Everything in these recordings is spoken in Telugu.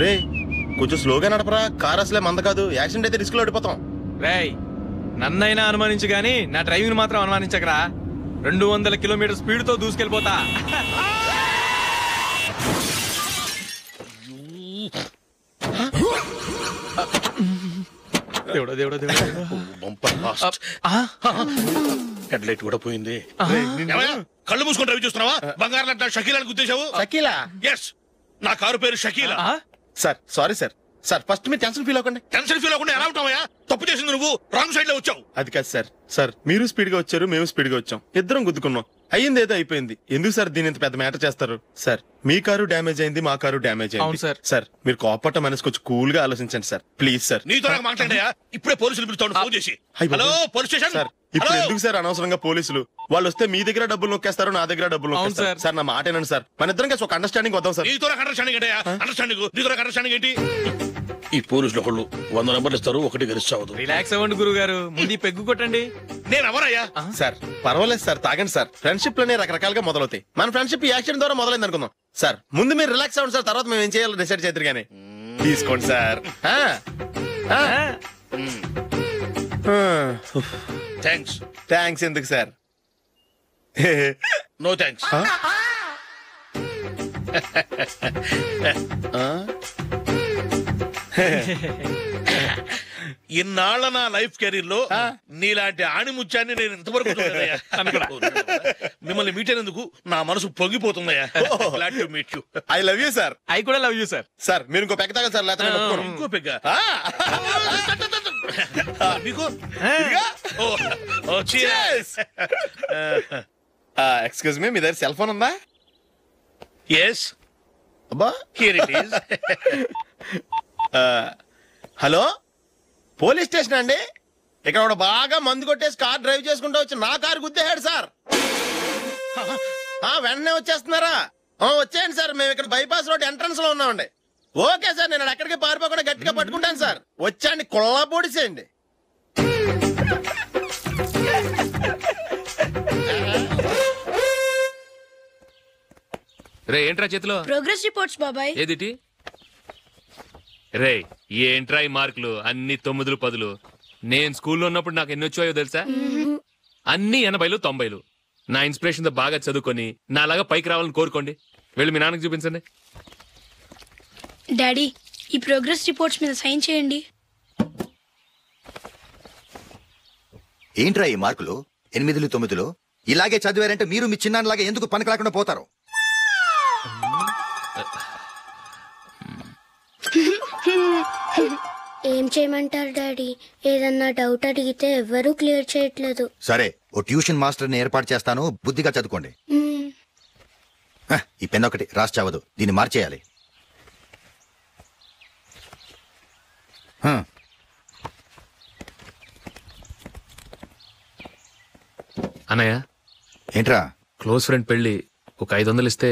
రే కొంచెం స్లోగా నడపరా, కార్ అసలే మంద కాదు, యాక్సిడెంట్ అయితే రిస్క్ లో ఓడిపోతాం. రేయ్ నన్నైనా అనుమానించు గాని నా డ్రైవింగ్ మాత్రం అనుమానించకరా. 200 కిలోమీటర్ స్పీడ్ తో దూసుకెళ్ళిపోతా. దేవుడా దేవుడా దేవుడా, హెడ్ లైట్ కూడా పోయింది. కళ్ళు మూసుకొని రవి చూస్తున్నావా? బంగారం లాంటి షకీలాని గుర్తించావు? షకీలా? ఎస్, నా కారు పేరు Shakeela. Sir sorry sir. Sir first మీరు టెన్షన్ ఫీల్ అవ్వకండి. టెన్షన్ ఫీల్ అవ్వకుండా ఎలా ఉంటావా? తప్పు చేసింది నువ్వు, రాంగ్ సైడ్ లో వచ్చావు. అది కాదు సార్. సార్ మీరు స్పీడ్ గా వచ్చారు, మేము స్పీడ్ గా వచ్చాం, ఇద్దరం గుద్దుకున్నాం. అయ్యింది ఏదో అయిపోయింది. ఎందుకు సార్ దీని ఇంత పెద్ద మ్యాటర్ చేస్తారు? సార్ మీ కారు డ్యామేజ్ అయింది, మా కారు డ్యామేజ్ అయింది. సార్ మీరు కోపట్ట మనసు కొంచెం కూల్ గా ఆలోచించండి సార్, ప్లీజ్ సార్. నీతో నాకు మాట్లాడాయా? ఇప్పుడే పోలీసులు పిలుస్తాను, ఫోన్ చేసి. Hello police station. సార్ ఇప్పుడు ఎందుకు సార్ అనవసరంగా పోలీసులు? వాళ్ళు వస్తే మీ దగ్గర డబ్బులు నొక్కేస్తారు, నా దగ్గర డబ్బులు నొక్కేస్తారు. సార్ నా మాట ఏనండి సార్, మన ఇద్దరం కలిసి ఒక అండర్స్టాండింగ్ వద్దాం సార్. నీతో నాకు అండర్స్టాండింగ్ ఏంటయ్యా? అండర్స్టాండింగ్ నీతో నాకు అండర్స్టాండింగ్ ఏంటి? ఈ పోలీసులు ఒకళ్ళు 100 నెంబర్లు ఇస్తారు, ఒకటి గెలుస్తావదు. రిలాక్స్ అవ్వండి గురువు గారు, ముందు పెగ్గు కొట్టండి. నేను ఎవరయ్యా? సార్ పర్వాలేదు సార్, తాగండి సార్. ఫ్రెండ్షిప్ లోనే రకరకాలుగా మొదలవుతాయి. మన ఫ్రెండ్షిప్ ఈ యాక్సిడెంట్ ద్వారా మొదలైంది అనుకుందాం. సార్ ముందు మీరు రిలాక్స్ అవ్వండి సార్, తర్వాత మేము ఏం చేయాలో డిసైడ్ చేద్దరు గానీ. తీసుకోండి సార్. థ్యాంక్స్. థ్యాంక్స్ ఎందుకు సార్? No thanks. ఇన్నాళ్ళ నా లైఫ్ కెరీర్ లో నీలాంటి ఆణిముత్యాన్ని నేను ఇంతవరకు చూడలేదయ్యా. మిమ్మల్ని మీట్ అయినందుకు నా మనసు పొంగిపోతుందయ్యా. Glad to meet you. I love you sir. I కూడా లవ్ యూ సార్. సార్ మీరు ఇంకో పెగ్గ తాగండి సార్, లేకపోతే ఇంకో పెగ్గ మీకు. ఎక్స్క్యూజ్ మీ, మీ దగ్గర సెల్ ఫోన్ ఉందా? ఎస్. అబ్బా here it is. Hello police station అండి. ఇక్కడ ఒక బాగా మందు కొట్టేసి కార్ డ్రైవ్ చేసుకుంటూ వచ్చి నా కారు గుద్దేశాడు సార్. వెంటనే వచ్చేస్తున్నారా? వచ్చేయండి సార్, మేము ఇక్కడ బైపాస్ రోడ్ ఎంట్రన్స్ లో ఉన్నామండి. ఓకే సార్, నేను ఎక్కడికి పారిపోకుండా గట్టిగా పట్టుకుంటాను సార్. వచ్చాండి, కుళ్ళ పొడిసేయండి. రే ఏంట్రా చేతిలో? ప్రోగ్రెస్ రిపోర్ట్స్ బాబాయ్. ఏదిటి? రే ఏంట్రా ఈ మార్కులు అన్ని 9లు 10లు? నేను స్కూల్లో ఉన్నప్పుడు నాకు ఎన్ని వచ్చాయో తెలుసా? అన్ని 80లు 90లు. నా ఇన్స్పిరేషన్ తో బాగా చదువుకొని నాలాగా పైకి రావాలని కోరుకోండి. వెళ్ళి మీ నాన్నకి చూపించండి. డాడీ ఈ ప్రోగ్రెస్ రిపోర్ట్స్ మీద సైన్ చేయండి. ఏంట్రా ఈ మార్కులు 8లు 9లు? ఇలాగే చదివారంటే మీరు మీ చిన్నాన్నలాగా ఎందుకు పనికి రాకుండా పోతారు? ఏం చేయమంటారు డాడీ? ఏదన్నా డౌట్ అడిగితే ఎవ్వరూ క్లియర్ చేయట్లేదు. సరే ఓ ట్యూషన్ మాస్టర్ ని ఏర్పాటు చేస్తాను, బుద్ధిగా చదువుకోండి. ఈ పెన్ ఒకటి రాసి చావదు, దీన్ని మార్చేయాలి. అన్నయ్య ఏంట్రా? క్లోజ్ ఫ్రెండ్ పెళ్లి, ఒక 500 ఇస్తే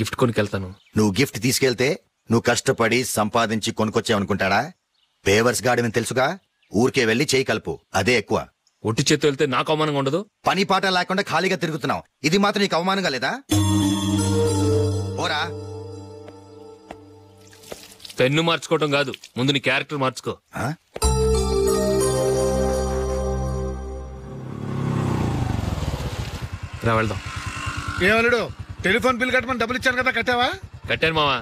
గిఫ్ట్ కొనుకెళ్తాను. నువ్వు గిఫ్ట్ తీసుకెళ్తే నువ్వు కష్టపడి సంపాదించి కొనుక్కొచ్చావనుకుంటాడా? పేవర్స్ గార్డెన్ తెలుసుగా, ఊరికే వెళ్లి చేయి కలుపు, అదే ఎక్కువ. ఒట్టి చేత్తో వెళ్తే నాకు అవమానంగా ఉండదు? పని పాట లేకుండా ఖాళీగా తిరుగుతున్నావు, ఇది మాత్రం నీకు అవమానంగా లేదా? ఓరా. పెన్ను మార్చుకోవటం కాదు, ముందు నీ క్యారెక్టర్ మార్చుకో. రా వెళ్దాం. ఏమన్నాడు? టెలిఫోన్ బిల్ కట్టమని డబ్బులు ఇచ్చాను కదా, కట్టావా? కట్టాను మావా.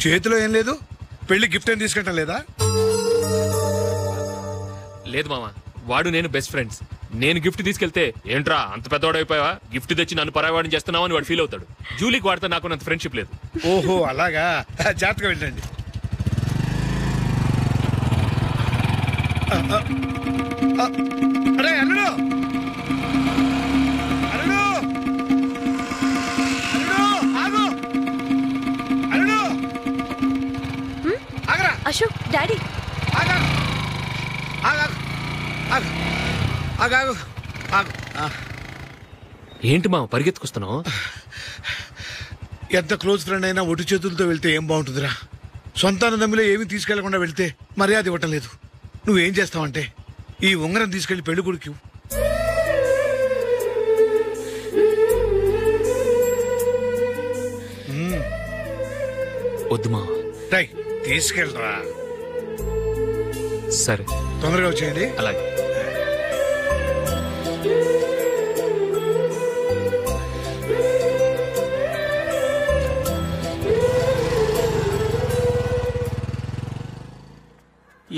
చేతిలో ఏం లేదు, పెళ్లి గిఫ్ట్ ఏం తీసుకుంటా లేదా? లేదు మావా, వాడు నేను బెస్ట్ ఫ్రెండ్స్. నేను గిఫ్ట్ తీసుకెళ్తే ఏంట్రా అంత పెద్దవాడైపోయావా, గిఫ్ట్ తెచ్చి నన్ను పరాయవాడిని చేస్తున్నావు అని వాడు ఫీల్ అవుతాడు. జూలీకి వాడితే నాకు అంత ఫ్రెండ్షిప్ లేదు. ఓహో అలాగా, జాగ్రత్తగా వెళ్ళండి. అరే అల్లుడు, అల్లుడు, అల్లుడు, ఆగు, అల్లుడు, ఆగరా. అశోక్ డాడీ ఆగు, ఆగు, ఆగు, ఆగు, ఆగు. ఏంటి మా పరిగెత్తుకొస్తున్నావు? ఎంత క్లోజ్ ఫ్రెండ్ అయినా ఒటి చేతులతో వెళ్తే ఏం బాగుంటుందిరా? సొంతాన నమ్మిలో ఏమీ తీసుకెళ్లకుండా వెళ్తే మర్యాద ఇవ్వటం లేదు. నువ్వేం చేస్తావంటే ఈ ఉంగరం తీసుకెళ్లి పెళ్లి కొడుకు. వద్దు మావా. రై తీసుకెళ్ళరా. సరే తొందరగా వచ్చేయండి. అలాగే.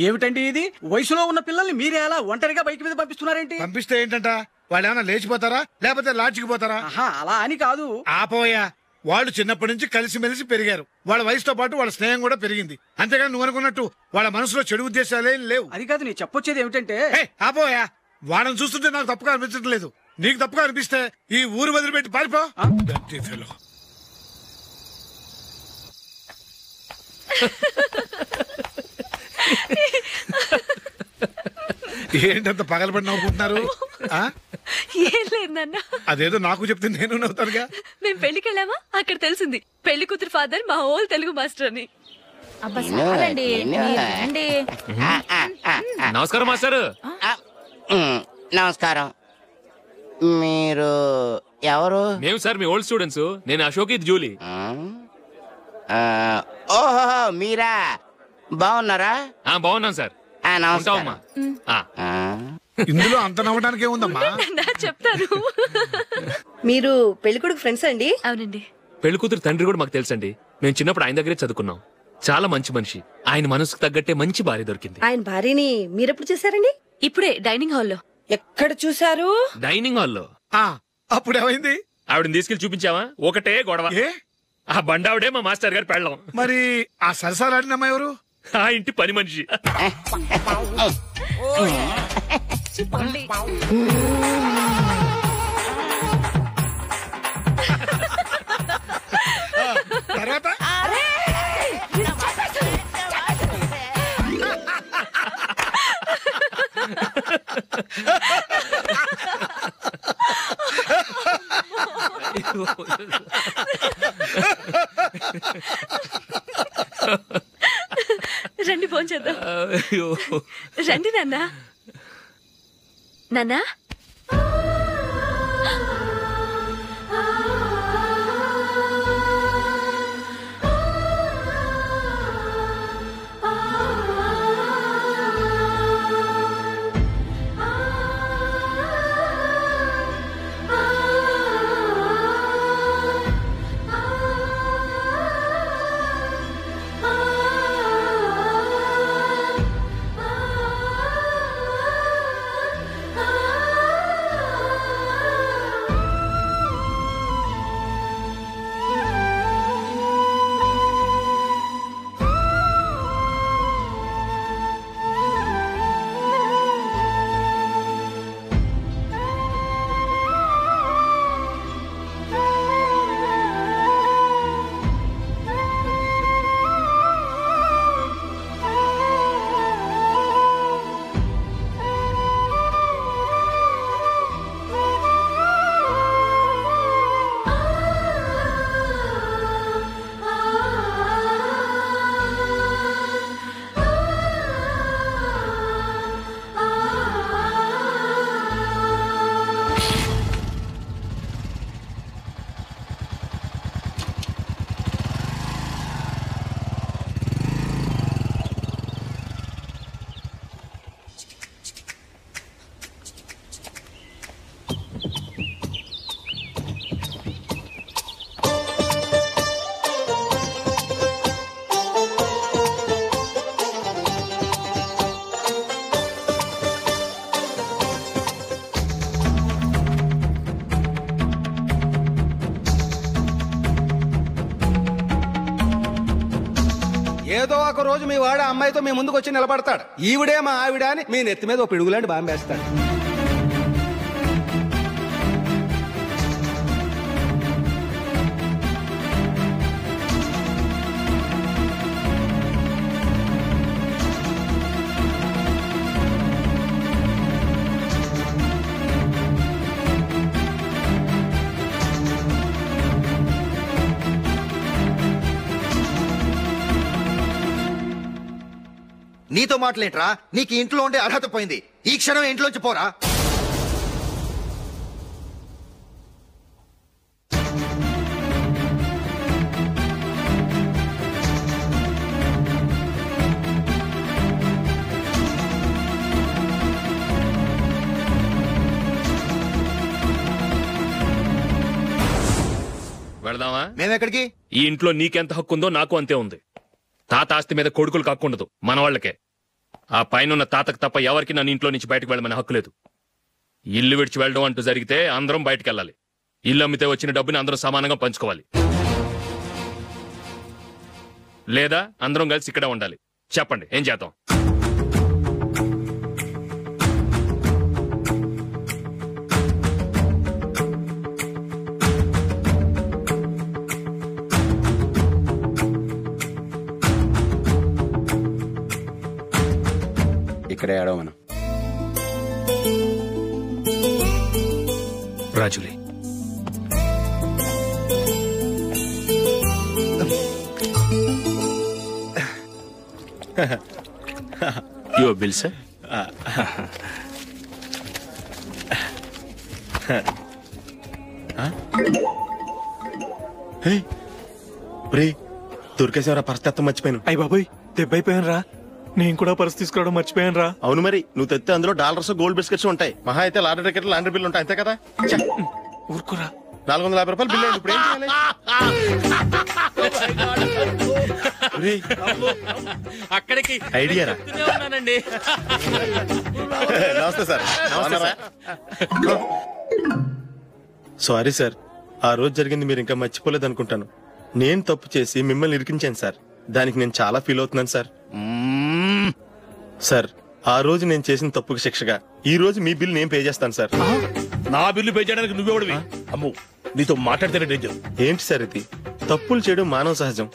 ఏమిటండి ఇది? వయసులో ఉన్న పిల్లల్ని మీరే అలా ఒంటరిగా బైక్ మీద పంపిస్తున్నారేంటి? పంపిస్తే ఏంటంట, వాళ్ళు ఏమైనా లేచిపోతారా లేకపోతే లాడ్జికి పోతారా? అలా అని కాదు. ఆపోయా, వాళ్ళు చిన్నప్పటి నుంచి కలిసిమెలిసి పెరిగారు. వాళ్ళ వయసుతో పాటు వాళ్ళ స్నేహం కూడా పెరిగింది. అంతేగాని నువ్వు అనుకున్నట్టు వాళ్ళ మనసులో చెడు ఉద్దేశాలేం లేవు. అది కాదు, నేను చెప్పొచ్చేది ఏమిటంటే, ఆపోయా, వాళ్ళని చూస్తుంటే నాకు తప్పుగా అనిపించడం లేదు. నీకు తప్పుగా అనిపిస్తే ఈ ఊరు వదిలిపెట్టి పారిపో. ఏంటంత పగలబడి నవ్వుకుంటున్నారు? ఏం లేదు నాన్న. అదేదో నాకు చెప్తే నేను నవ్వుతానుగా. మేము పెళ్లికి వెళ్ళామా, అక్కడ తెలిసింది పెళ్లి కూతురు ఫాదర్ మా ఓల్ తెలుగు మాస్టర్ అని. నమస్కారం మాస్టర్. నమస్కారం. మీరు ఎవరు? మేము సార్ మీ ఓల్డ్ స్టూడెంట్స్. నేను అశోక్, ఇది జూలీ. ఓహో మీరా, బాగున్నారా? బాగున్నాను సార్. నమస్కారం. ఇందులో అంత నవ్వడానికి ఏముందమ్మా? చెప్తాను. మీరు పెళ్లికొడుకు ఫ్రెండ్స్ అండి? అవునండి. పెళ్లి కూతురు తండ్రి కూడా మాకు తెలుసండి. మేము చిన్నప్పుడు ఆయన దగ్గరే చదువుకున్నాం. చాలా మంచి మనిషి. ఆయన మనసుకు తగ్గట్టే మంచి భార్య దొరికింది. ఆయన భార్యని మీరెప్పుడు చూసారండి? ఇప్పుడే డైనింగ్ హాల్లో. ఎక్కడ చూసారు? డైనింగ్ హాల్లో. అప్పుడు ఏమైంది? ఆవిడని తీసుకెళ్లి చూపించావా? ఒకటే గొడవ. ఆ బండావిడే మా మాస్టర్ గారు పెళ్ళం. మరి ఆ సరసాలాడిన అమ్మాయి ఎవరు? ఆ ఇంటి పని మనిషి. తర్వాత రండి భోంచేద్దాం. రండి నాన్న. నాన్న ఏదో ఒక రోజు మీ వాడు అమ్మాయితో మీ ముందుకు వచ్చి నిలబడతాడు. ఈవిడే మా ఆవిడ అని మీ నెత్తి మీద ఓ పిడుగులాంటి బాంబేస్తాడు. నీతో మాటలేంట్రా? నీకు ఇంట్లో ఉండే అర్హత పోయింది. ఈ క్షణం ఇంట్లోంచి పోరా. వెళదామా? మేమెక్కడికి? ఈ ఇంట్లో నీకెంత హక్కు ఉందో నాకు అంతే ఉంది. తాత ఆస్తి మీద కొడుకులు కాకుండదు, మన వాళ్ళకే. ఆ పైన తాతకు తప్ప ఎవరికి నన్ను ఇంట్లో నుంచి బయటకు వెళ్ళమని హక్కు లేదు. ఇల్లు విడిచి వెళ్ళడం అంటూ జరిగితే అందరం బయటకు వెళ్ళాలి. ఇల్లు అమ్మితే వచ్చిన డబ్బుని అందరం సమానంగా పంచుకోవాలి. లేదా అందరం కలిసి ఇక్కడే ఉండాలి. చెప్పండి, ఏం చేద్దాం? ఇక్కడే ఆడో మనం. రాజులే, యువర్ బిల్ సార్. దొరికేసేవరా పరిస్థితి మర్చిపోయాను. అయ్య బాబాయ్, దెబ్బైపోయాను రా. నేను కూడా పర్స్ తీసుకురావడం మర్చిపోయాను రా. అవును మరి, నువ్వు తెస్తే అందులో డాలర్స్ గోల్డ్ బిస్కెట్స్ ఉంటాయి. మహా అయితే లాటరీ టికెట్ లాండ్రీ బిల్లు ఉంటాయి, అంతే కదా. ఊరుకురా. 450 రూపాయలు బిల్లు అయింది. ఇప్పుడు ఏం చేయాలి? అక్కడికి ఐడియా రా. ఉన్నానండి. నమస్తే సార్. సారీ సార్, ఆ రోజు జరిగింది మీరు ఇంకా మర్చిపోలేదు అనుకుంటాను. నేను తప్పు చేసి మిమ్మల్ని ఇరికించాను సార్. దానికి నేను చాలా ఫీల్ అవుతున్నాను సార్. సార్, ఆ రోజు నేను చేసిన తప్పుకి శిక్షగా ఈ రోజు మీ బిల్ నేను పే చేస్తాను సార్. నా బిల్లు పే చేయడానికి నువ్వెవడివి? అమ్ము, నీతో మాట్లాడితేనే డేంజర్. ఏంటి సార్ ఇది? తప్పులు చేయడం మానవ సహజం.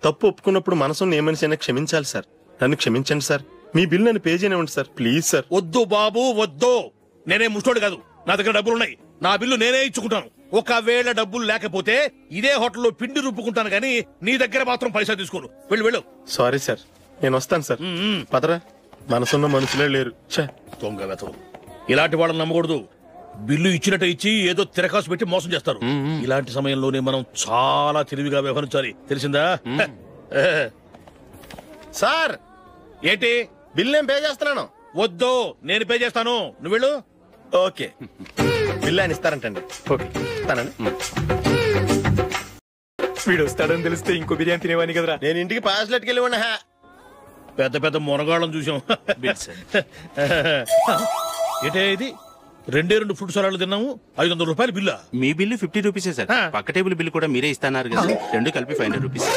తప్పు ఒప్పుకున్నప్పుడు మనసుని ఏ మనిషి అయినా క్షమించాలి సార్. నన్ను క్షమించండి సార్. మీ బిల్ నన్ను పే చేయనివ్వండి సార్, ప్లీజ్ సార్. వద్దు బాబు, వద్దు. నేనే ముష్టోడు కాదు, నా దగ్గర డబ్బులున్నాయి. నా బిల్లు నేనే ఇచ్చుకుంటాను. ఒకవేళ డబ్బులు లేకపోతే ఇదే హోటల్లో పిండి రుబ్బుకుంటాను, కానీ నీ దగ్గర మాత్రం పైసా తీసుకోను. వెళ్ళు వెళ్ళు. సారీ సార్, నేను వస్తాను సార్. పదరా, మనసున్న మనుషులే లేరు. దొంగ వెతవు. ఇలాంటి వాళ్ళని నమ్మకూడదు. బిల్లు ఇచ్చినట్టు ఇచ్చి ఏదో తిరకాసు పెట్టి మోసం చేస్తారు. ఇలాంటి సమయంలోనే మనం చాలా తెలివిగా వ్యవహరించాలి, తెలిసిందా? సార్, ఏంటి? బిల్ నేను పే చేస్తున్నాను. వద్దు, నేను పే చేస్తాను, నువ్వు వెళ్ళు. ఓకే, బిల్ ఆయన ఇస్తారంటండి. ఓకే, ఇస్తానండి. వీడు వస్తాడని తెలిస్తే ఇంకో బిర్యానీ తినేవాని కదరా. నేను ఇంటికి పాస్లెట్కి వెళ్ళి ఉన్నా. పెద్ద పెద్ద మునగాళ్ళం చూసాం. ఏంటే ఇది? 2 ఫుడ్ సలాడ్లు తిన్నాము, 500 రూపాయలు బిల్లా? మీ బిల్లు 50 రూపీసే సార్. పక్క టేబుల్ బిల్లు కూడా మీరే ఇస్తాన్నారు కదా, రెండు కలిపి 500 రూపీస్.